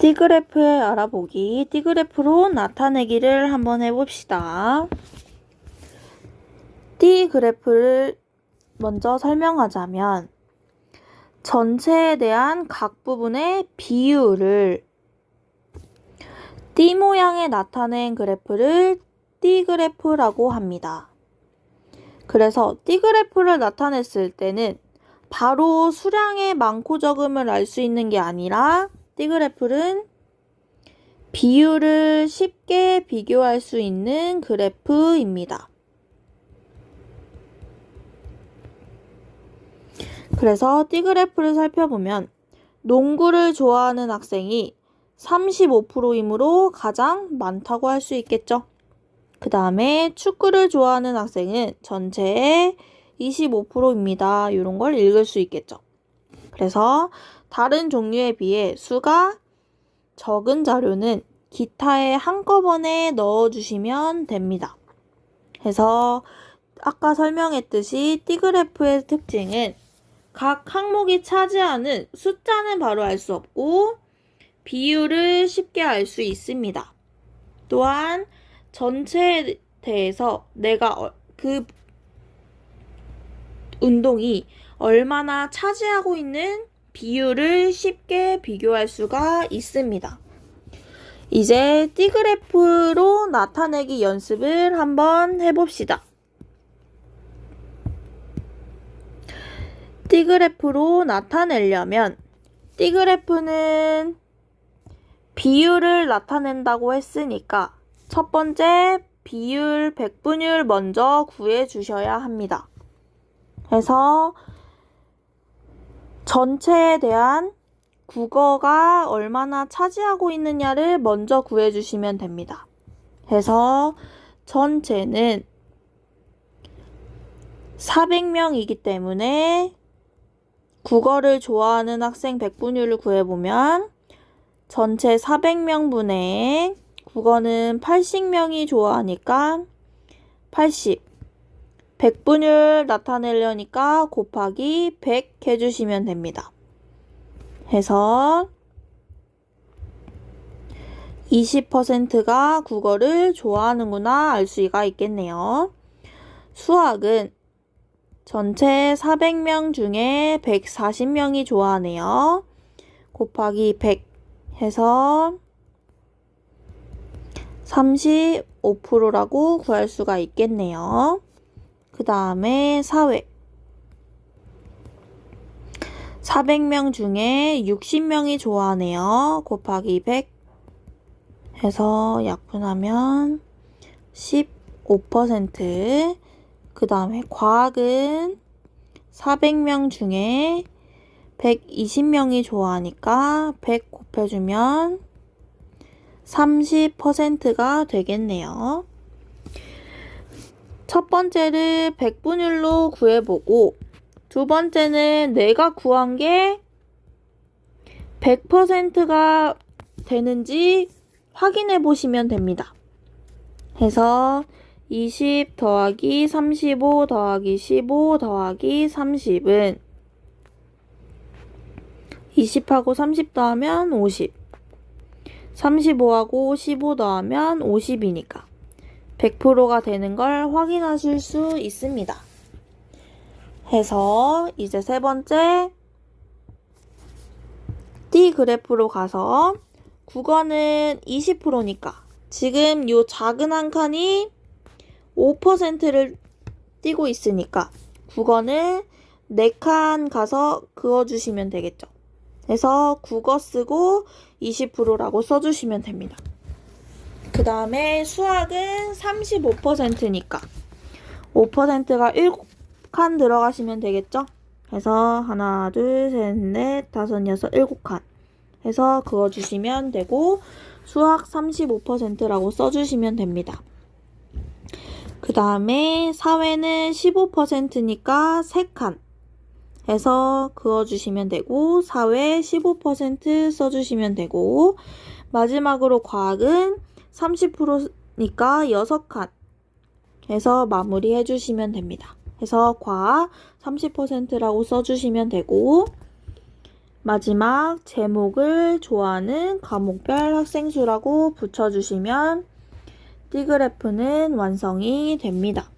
D그래프의 알아보기, D그래프로 나타내기를 한번 해봅시다. D그래프를 먼저 설명하자면 전체에 대한 각 부분의 비율을 D 모양에 나타낸 그래프를 D그래프라고 합니다. 그래서 D그래프를 나타냈을 때는 바로 수량의 많고 적음을 알 수 있는 게 아니라 D그래프는 비율을 쉽게 비교할 수 있는 그래프입니다. 그래서 D그래프를 살펴보면 농구를 좋아하는 학생이 35%이므로 가장 많다고 할 수 있겠죠. 그 다음에 축구를 좋아하는 학생은 전체의 25%입니다. 이런 걸 읽을 수 있겠죠. 그래서 다른 종류에 비해 수가 적은 자료는 기타에 한꺼번에 넣어주시면 됩니다. 그래서 아까 설명했듯이 D그래프의 특징은 각 항목이 차지하는 숫자는 바로 알 수 없고 비율을 쉽게 알 수 있습니다. 또한 전체에 대해서 내가 그 운동이 얼마나 차지하고 있는 비율을 쉽게 비교할 수가 있습니다. 이제 D그래프로 나타내기 연습을 한번 해봅시다. D그래프로 나타내려면 D그래프는 비율을 나타낸다고 했으니까 첫 번째 비율 백분율 먼저 구해주셔야 합니다. 그래서 전체에 대한 국어가 얼마나 차지하고 있느냐를 먼저 구해주시면 됩니다. 그래서 전체는 400명이기 때문에 국어를 좋아하는 학생 백분율을 구해보면 전체 400명분의 국어는 80명이 좋아하니까 80. 백분율 나타내려니까 곱하기 100 해주시면 됩니다. 해서 20%가 국어를 좋아하는구나 알 수가 있겠네요. 수학은 전체 400명 중에 140명이 좋아하네요. 곱하기 100 해서 35%라고 구할 수가 있겠네요. 그 다음에 사회 400명 중에 60명이 좋아하네요. 곱하기 100 해서 약분하면 15%. 그 다음에 과학은 400명 중에 120명이 좋아하니까 100 곱해주면 30%가 되겠네요. 첫 번째를 백분율로 구해보고 두 번째는 내가 구한 게 100%가 되는지 확인해 보시면 됩니다. 해서 20 더하기 35 더하기 15 더하기 30은 20하고 30 더하면 50 35하고 15 더하면 50이니까 100%가 되는 걸 확인하실 수 있습니다. 해서 이제 세 번째 D그래프로 가서 국어는 20%니까 지금 요 작은 한 칸이 5%를 띄고 있으니까 국어는 4칸 가서 그어주시면 되겠죠. 그래서 국어 쓰고 20%라고 써주시면 됩니다. 그 다음에 수학은 35%니까 5%가 7칸 들어가시면 되겠죠. 그래서 하나, 둘, 셋, 넷, 다섯, 여섯, 7칸 해서 그어주시면 되고 수학 35%라고 써주시면 됩니다. 그 다음에 사회는 15%니까 3칸 해서 그어주시면 되고 사회 15% 써주시면 되고 마지막으로 과학은 30%니까 6칸 해서 마무리 해주시면 됩니다. 해서 과학 30%라고 써주시면 되고 마지막 제목을 좋아하는 과목별 학생 수라고 붙여주시면 D그래프는 완성이 됩니다.